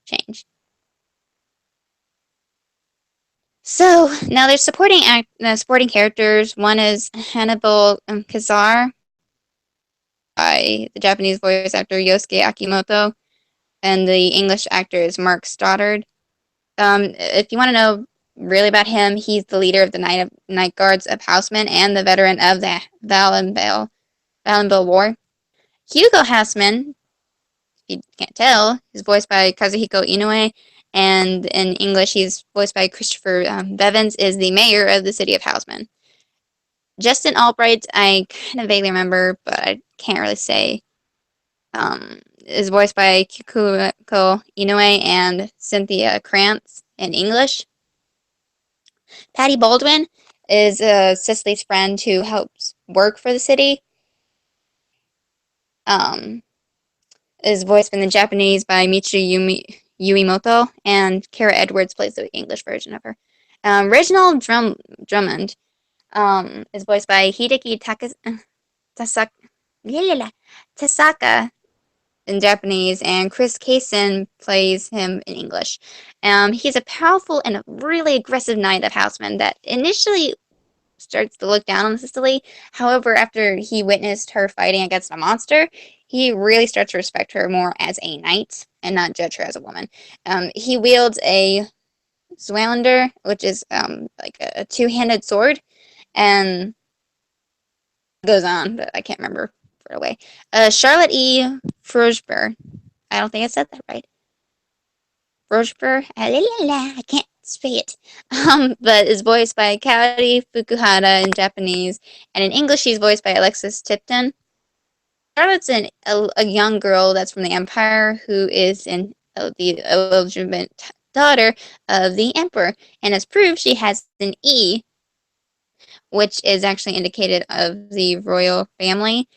change. So now there's supporting characters. One is Hannibal Kazar by the Japanese voice actor Yosuke Akimoto, and the English actor is Mark Stoddard. If you want to know really about him, he's the leader of the Night Guards of Houseman and the veteran of the Valenville War. Hugo Houseman, if you can't tell, is voiced by Kazuhiko Inoue, and in English, he's voiced by Christopher Bevins, is the mayor of the city of Houseman. Justin Albright, I kind of vaguely remember, but I can't really say. Is voiced by Kikuko Inoue and Cynthia Krantz in English. Patty Baldwin is Cicely's friend who helps work for the city. Um, is voiced in the Japanese by Yuimoto, and Kara Edwards plays the English version of her. Reginald Drummond is voiced by Hideki Tasaka in Japanese, and Chris Kaysen plays him in English. He's a powerful and a really aggressive knight of Houseman that initially starts to look down on Cicely. However, after he witnessed her fighting against a monster, he really starts to respect her more as a knight and not judge her as a woman. He wields a Zweilander, which is like a two-handed sword, and goes on, but I can't remember right away. Charlotte E. Frosber. I don't think I said that right. Frosber. I can't say it. But is voiced by Kaori Fukuhara in Japanese, and in English she's voiced by Alexis Tipton. Charlotte's a young girl that's from the Empire who is the illegitimate daughter of the Emperor, and as proved, she has an E, which is actually indicated of the royal family,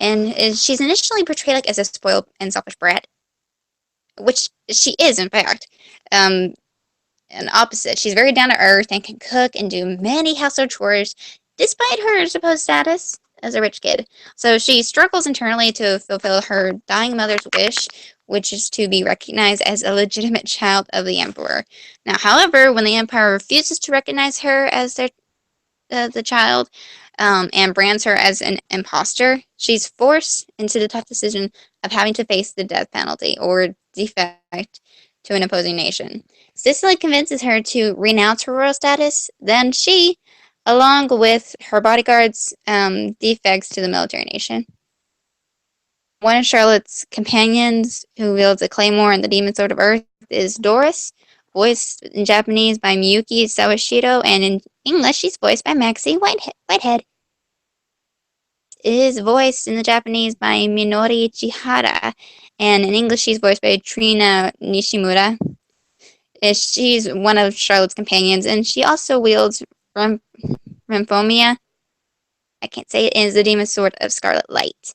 and she's initially portrayed like as a spoiled and selfish brat, which she is in fact. Um, an opposite. She's very down to earth and can cook and do many household chores despite her supposed status as a rich kid. So she struggles internally to fulfill her dying mother's wish, which is to be recognized as a legitimate child of the emperor. Now, however, when the empire refuses to recognize her as the child and brands her as an imposter, she's forced into the tough decision of having to face the death penalty or defect to an opposing nation. Cicely convinces her to renounce her royal status. Then she, along with her bodyguards, defects to the military nation. One of Charlotte's companions, who wields a claymore and the demon sword of earth, is Doris, voiced in Japanese by Miyuki Sawashiro, and in English she's voiced by Maxie Whitehead. Is voiced in the Japanese by Minori Chihara, and in English she's voiced by Trina Nishimura. She's one of Charlotte's companions, and she also wields Rymphomia. I can't say it, is the demon sword of Scarlet Light.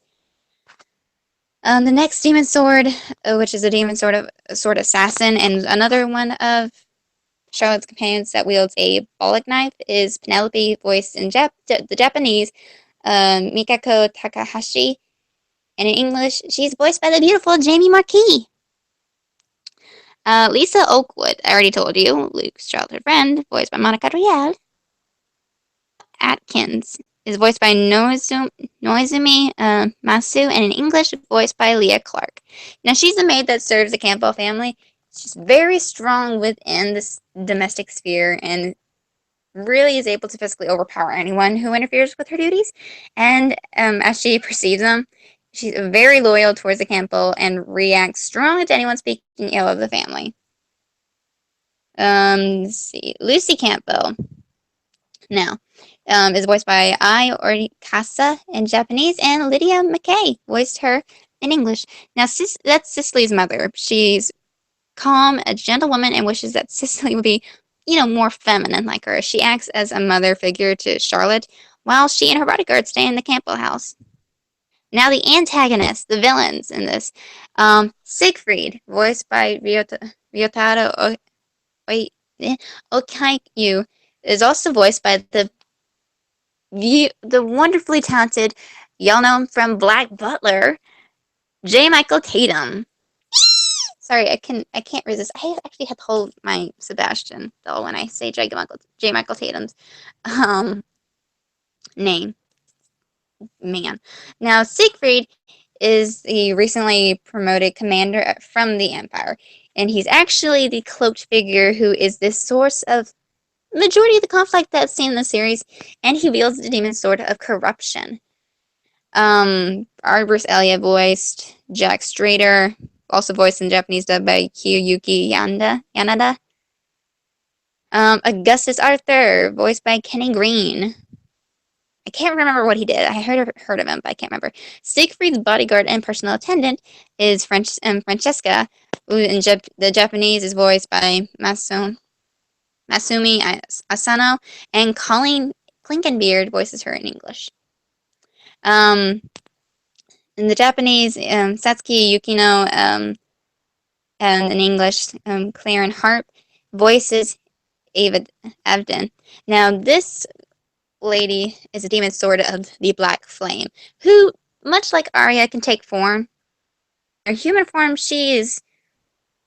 The next demon sword, which is a demon sword assassin, and another one of Charlotte's companions that wields a bollock knife, is Penelope, voiced in the Japanese Mikako Takahashi, and in English she's voiced by the beautiful Jamie Marquis. Lisa Oakwood, I already told you, Luke's childhood friend, voiced by Monica Rial. Atkins is voiced by Noizumi Masu, and in English, voiced by Leah Clark. Now, she's the maid that serves the Campbell family. She's very strong within this domestic sphere and really is able to physically overpower anyone who interferes with her duties. And as she perceives them, she's very loyal towards the Campbell and reacts strongly to anyone speaking ill of the family. Let's see, Lucy Campbell. Now, is voiced by Ai Orikasa in Japanese, and Lydia McKay voiced her in English. Now, that's Cicely's mother. She's calm, a gentle woman, and wishes that Cicely would be, more feminine like her. She acts as a mother figure to Charlotte, while she and her bodyguard stay in the Campbell house. Now, the antagonists, the villains in this. Siegfried, voiced by Ryotaro Okayu, is also voiced by the wonderfully talented, y'all know him from Black Butler, J. Michael Tatum. Sorry, I can't resist. I actually have to hold my Sebastian though when I say J. Michael Tatum's um name. Man. Now Siegfried is the recently promoted commander from the Empire, and he's actually the cloaked figure who is the source of majority of the conflict that's seen in the series, and he wields the demon sword of corruption. Bruce Elliott voiced Jack Strader, also voiced in Japanese dub by Kiyuki Yanada. Augustus Arthur, voiced by Kenny Green. I can't remember what he did. I heard of him, but I can't remember. Siegfried's bodyguard and personal attendant is Francesca, who in the Japanese is voiced by Masumi Asano, and Colleen Klinkenbeard voices her in English. Um, in the Japanese, Satsuki Yukino, and in English, Claren Harp voices Ava Avden. Now, this lady is a demon sword of the Black Flame, who, much like Arya, can take form. In her human form, she is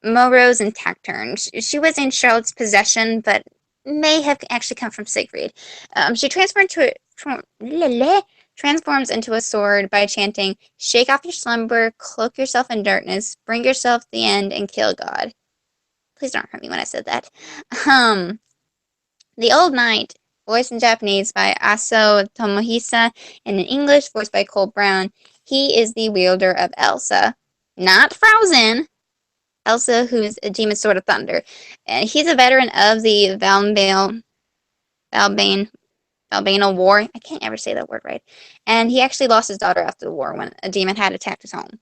Moro's and Tacturn. She was in Charlotte's possession, but may have actually come from Siegfried. She transforms into a sword by chanting, "Shake off your slumber, cloak yourself in darkness, bring yourself the end, and kill God." Please don't hurt me when I said that. Um, the Old Knight, voiced in Japanese by Aso Tomohisa, and in English, voiced by Cole Brown. He is the wielder of Elsa, not Frozen. Elsa, who's a demon sword of thunder, and he's a veteran of the Valbane, Valbana War. I can't ever say that word right. And he actually lost his daughter after the war when a demon had attacked his home.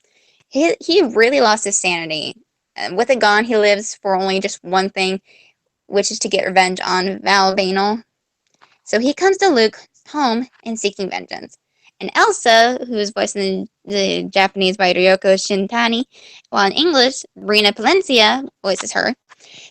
He really lost his sanity. And with it gone, he lives for only just one thing, which is to get revenge on Valbano. So he comes to Luke's home and seeking vengeance. And Elsa, who is voiced in the Japanese by Ryoko Shintani, while in English, Rena Palencia voices her.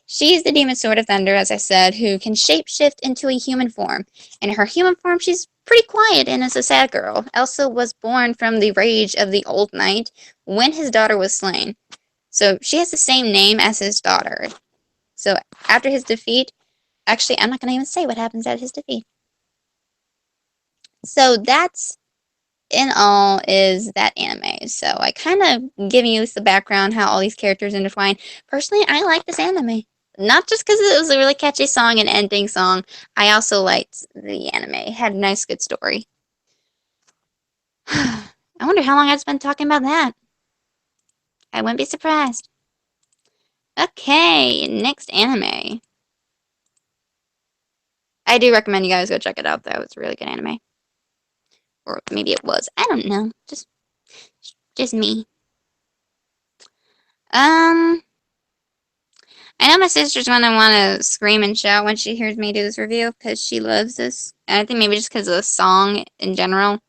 She's the demon sword of thunder, as I said, who can shapeshift into a human form. In her human form, she's pretty quiet and is a sad girl. Elsa was born from the rage of the old knight when his daughter was slain. So she has the same name as his daughter. So after his defeat, actually, I'm not going to even say what happens at his defeat. So that's in all is that anime. So I kind of giving you the background how all these characters intertwine. Personally, I like this anime. Not just because it was a really catchy song and ending song. I also liked the anime. It had a nice, good story. I wonder how long I've been talking about that. I wouldn't be surprised. Okay, next anime. I do recommend you guys go check it out, though. It's a really good anime. Or maybe it was. I don't know. Just me. Um, I know my sister's gonna want to scream and shout when she hears me do this review because she loves this. And I think maybe just because of the song in general.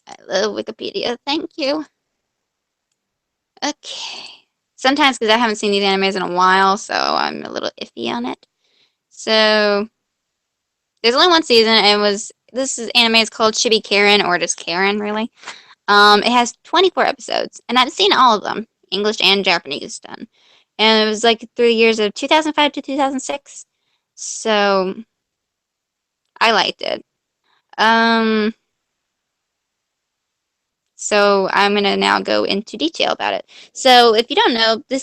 I love Wikipedia. Thank you. Okay. Sometimes because I haven't seen these animes in a while, so I'm a little iffy on it. So there's only one season. Anime is called Chibi Karen, or just Karen, really. It has 24 episodes, and I've seen all of them, English and Japanese done. And it was like 3 years of 2005 to 2006. So I liked it. Um, so I'm gonna now go into detail about it. So if you don't know, the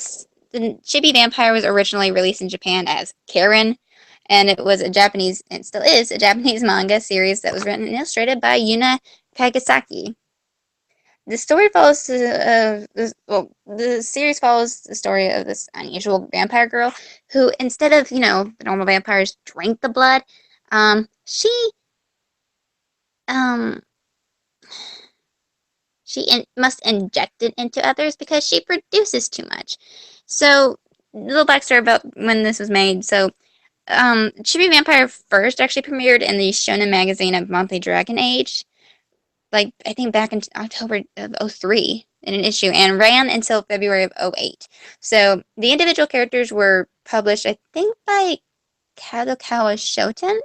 Chibi Vampire was originally released in Japan as Karen, and it was a Japanese, and still is a Japanese manga series that was written and illustrated by Yuna Kagasaki. The story follows the series follows the story of this unusual vampire girl who, instead of the normal vampires drink the blood, she um must inject it into others because she produces too much. So, little backstory about when this was made. So, Chibi Vampire first actually premiered in the Shonen magazine of Monthly Dragon Age, like I think back in October of '03 in an issue, and ran until February of '08. So the individual characters were published, I think, by Kadokawa Shoten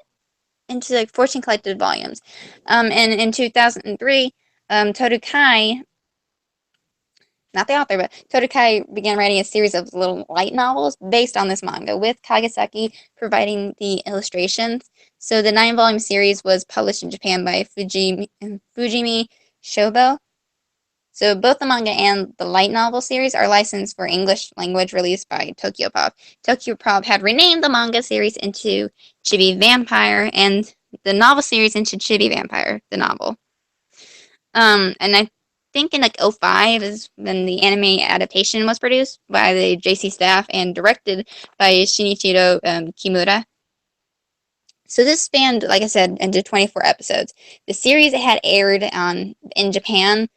into like 14 collected volumes. And in 2003, Todokai, not the author, but Todokai began writing a series of little light novels based on this manga, with Kagesaki providing the illustrations. So the 9-volume series was published in Japan by Fujimi Shobo. So both the manga and the light novel series are licensed for English language release by Tokyopop. Tokyopop had renamed the manga series into Chibi Vampire and the novel series into Chibi Vampire, the novel. And I think in like '05 is when the anime adaptation was produced by the JC staff and directed by Shinichiro Kimura. So this spanned, like I said, into 24 episodes. The series had aired on in Japan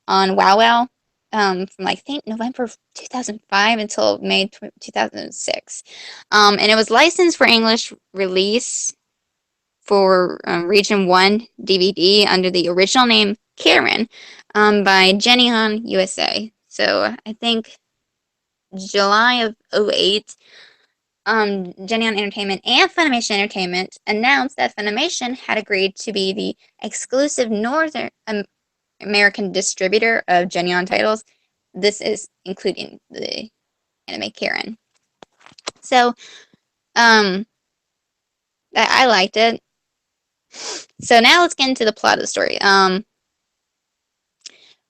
on Wow Wow from like I think November 2005 until May 2006, and it was licensed for English release for Region 1 DVD under the original name Karen by Genion USA. So I think July of '08, Genion Entertainment and Funimation Entertainment announced that Funimation had agreed to be the exclusive Northern American distributor of Genion titles. This is including the anime Karen. So, I liked it. So now let's get into the plot of the story.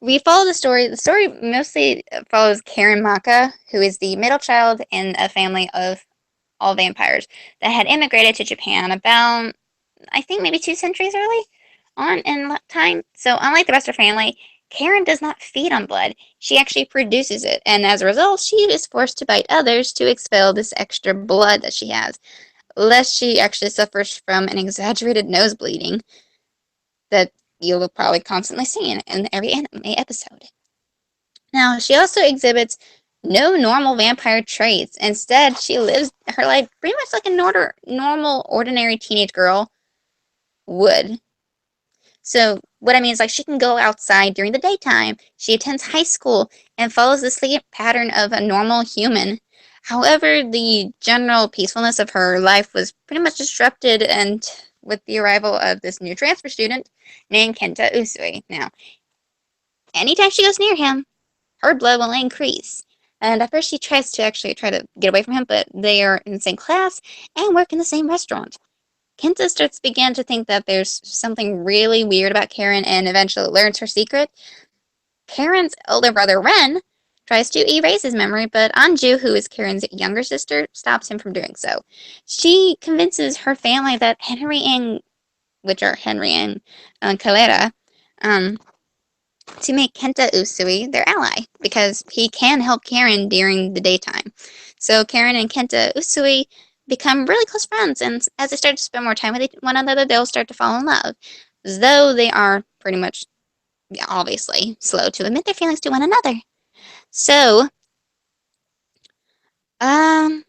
We follow the story. The story mostly follows Karen Maka, who is the middle child in a family of all vampires that had immigrated to Japan about, I think, maybe 2 centuries early on in time. So, unlike the rest of her family, Karen does not feed on blood. She actually produces it, and as a result, she is forced to bite others to expel this extra blood that she has, lest she actually suffers from an exaggerated nose bleeding that you will probably constantly see in every anime episode. Now, she also exhibits no normal vampire traits. Instead, she lives her life pretty much like a normal, ordinary teenage girl would. So, what I mean is, like, she can go outside during the daytime. She attends high school and follows the sleep pattern of a normal human. However, the general peacefulness of her life was pretty much disrupted and with the arrival of this new transfer student named Kenta Usui. Now, anytime she goes near him, her blood will increase. And at first, she tries to actually try to get away from him, but they are in the same class and work in the same restaurant. Kenta starts to begin to think that there's something really weird about Karen and eventually learns her secret. Karen's older brother, Ren, tries to erase his memory, but Anju, who is Karen's younger sister, stops him from doing so. She convinces her family that Henry and Kalera, um, to make Kenta Usui their ally because he can help Karen during the daytime. So Karen and Kenta Usui become really close friends, and as they start to spend more time with one another, they'll start to fall in love. Though they are pretty much, obviously, slow to admit their feelings to one another. So, um,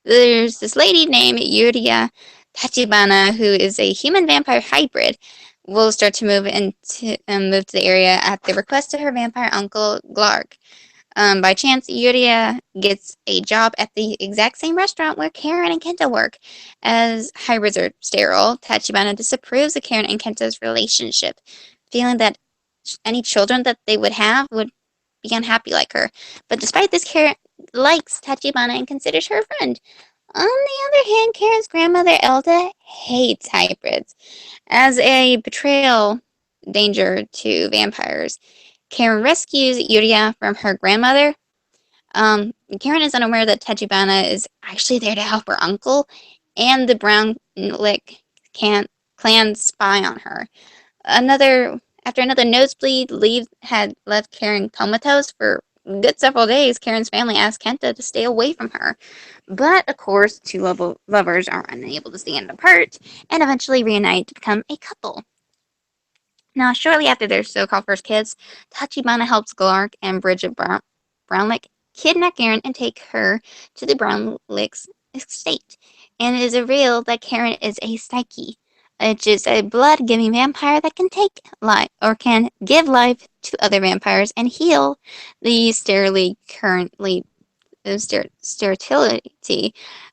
there's this lady named Yuria Tachibana who is a human vampire hybrid. Will start to move to the area at the request of her vampire uncle Glark. By chance, Yuria gets a job at the exact same restaurant where Karen and Kenta work. As hybrids are sterile, Tachibana disapproves of Karen and Kenta's relationship, feeling that any children that they would have would be unhappy like her. But despite this, Karen likes Tachibana and considers her a friend. On the other hand, Karen's grandmother Elda hates hybrids as a betrayal danger to vampires. Karen rescues Yuria from her grandmother. Karen is unaware that Tachibana is actually there to help her uncle and the Brown Lick clan spy on her. Another After another nosebleed, Lee had left Karen comatose for a good several days. Karen's family asked Kenta to stay away from her. But, of course, two lovers are unable to stand apart and eventually reunite to become a couple. Now, shortly after their so-called first kiss, Tachibana helps Clark and Bridget Brownlick kidnap Karen and take her to the Brownlicks' estate. And it is revealed that Karen is a psyche, which is a blood-giving vampire that can take life or can give life to other vampires and heal the sterility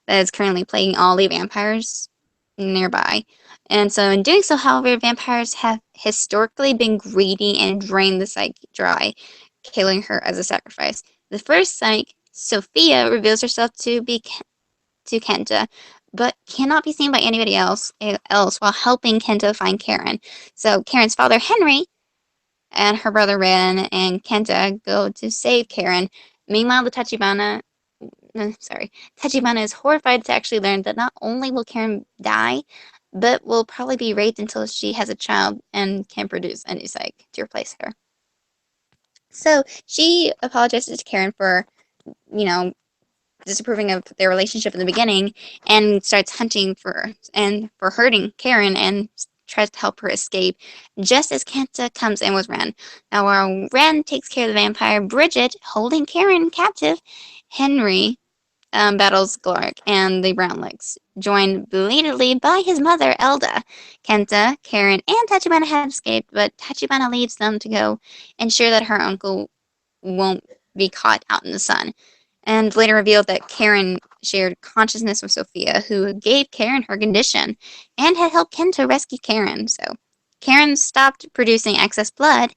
that is currently plaguing all the vampires nearby. And so, in doing so, however, vampires have historically been greedy and drained the psyche dry, killing her as a sacrifice. The first psyche, Sophia, reveals herself to be to Kenta, but cannot be seen by anybody else while helping Kenta find Karen. So Karen's father, Henry, and her brother Ren and Kenta go to save Karen. Meanwhile, Tachibana is horrified to actually learn that not only will Karen die, but will probably be raped until she has a child and can produce a new psyche to replace her. So she apologizes to Karen for, you know, disapproving of their relationship in the beginning and starts hunting for hurting Karen and tries to help her escape just as Kenta comes in with Ren. Now while Ren takes care of the vampire, Bridget, holding Karen captive, Henry battles Clark and the Brownlicks, joined belatedly by his mother, Elda. Kenta, Karen, and Tachibana had escaped, but Tachibana leaves them to go ensure that her uncle won't be caught out in the sun. And later revealed that Karen shared consciousness with Sophia, who gave Karen her condition and had helped Kenta rescue Karen. So Karen stopped producing excess blood,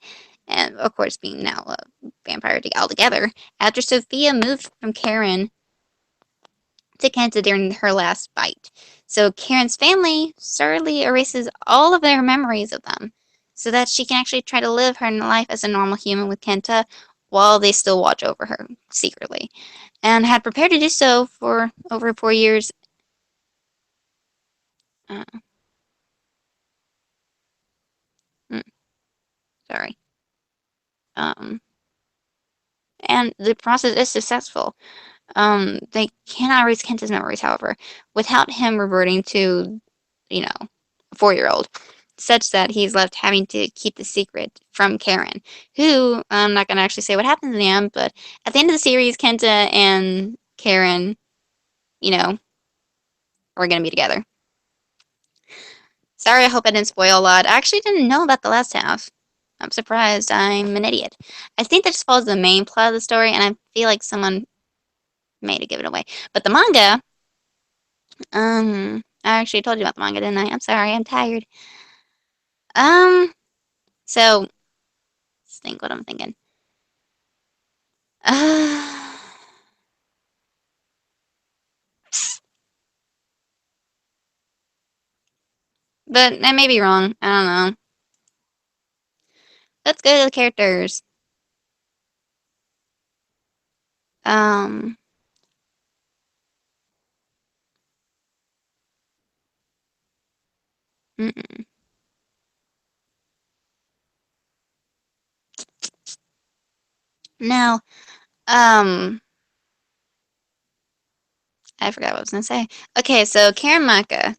and of course, being now a vampire altogether, after Sophia moved from Karen to Kenta during her last bite. So Karen's family surely erases all of their memories of them so that she can actually try to live her life as a normal human with Kenta while they still watch over her secretly. And had prepared to do so for over 4 years. Uh, mm, sorry. Um, and the process is successful. They cannot erase Kenta's memories, however, without him reverting to, a 4-year-old, such that he's left having to keep the secret from Karen, who, I'm not going to actually say what happens in the end, but at the end of the series, Kenta and Karen, you know, are going to be together. Sorry, I hope I didn't spoil a lot. I actually didn't know about the last half. I'm surprised. I'm an idiot. I think that just follows the main plot of the story, and I feel like someone may have given it away. But the manga, I actually told you about the manga, didn't I? I'm sorry, I'm tired. Um, so let's think what I'm thinking. Uh, but I may be wrong. I don't know. Let's go to the characters. Um, mm-mm. Now, um, I forgot what I was gonna say. Okay, so Karen Maka.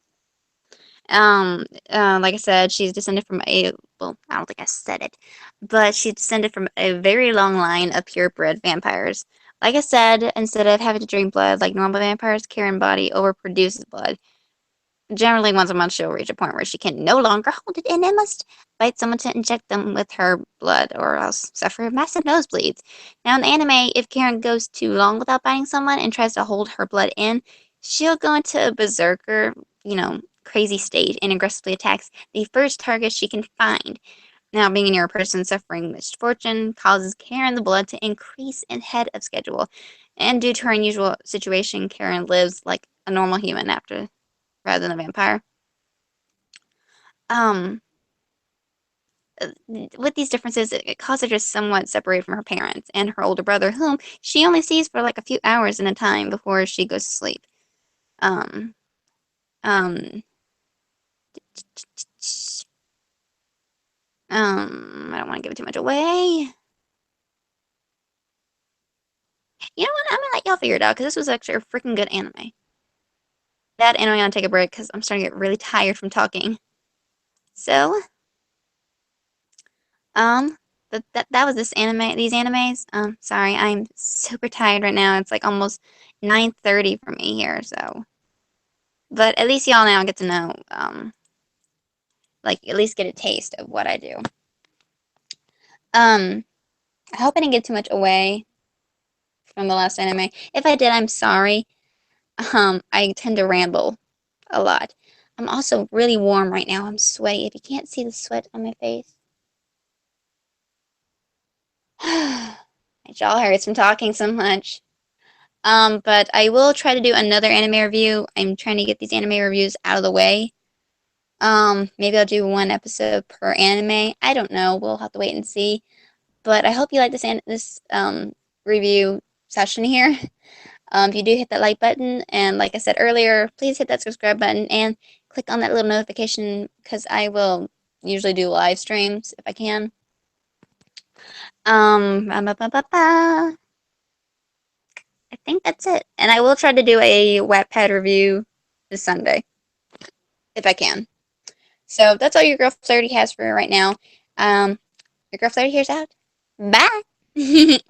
Like I said, she's descended from well, I don't think I said it, but she's descended from a very long line of purebred vampires. Like I said, instead of having to drink blood like normal vampires, Karen body overproduces blood. Generally, once a month, she'll reach a point where she can no longer hold it in and must bite someone to inject them with her blood, or else suffer massive nosebleeds. Now, in the anime, if Karen goes too long without biting someone and tries to hold her blood in, she'll go into a berserker, crazy state and aggressively attacks the first target she can find. Now, being near a person suffering misfortune causes Karen the blood to increase ahead of schedule. And due to her unusual situation, Karen lives like a normal human after rather than a vampire. Um, with these differences, it caused her to somewhat separate from her parents and her older brother, whom she only sees for like a few hours at a time before she goes to sleep. Um, um, I don't want to give it too much away. You know what? I'm gonna let y'all figure it out because this was actually a freaking good anime. That and I'm gonna take a break because I'm starting to get really tired from talking. So, um, that was this anime. These animes. Sorry, I'm super tired right now. It's like almost 9:30 for me here. So, but at least y'all now get to know. Like at least get a taste of what I do. Um, I hope I didn't give too much away from the last anime. If I did, I'm sorry. I tend to ramble a lot. I'm also really warm right now. I'm sweaty. If you can't see the sweat on my face, my jaw hurts from talking so much. But I will try to do another anime review. I'm trying to get these anime reviews out of the way. Maybe I'll do one episode per anime. I don't know. We'll have to wait and see. But I hope you like this review session here. If you do hit that like button, and like I said earlier, please hit that subscribe button and click on that little notification because I will usually do live streams if I can. Ba, ba, ba, ba. I think that's it. And I will try to do a Wattpad review this Sunday if I can. So that's all your girl Flarity has for right now. Your girl Flarity here's out. Bye.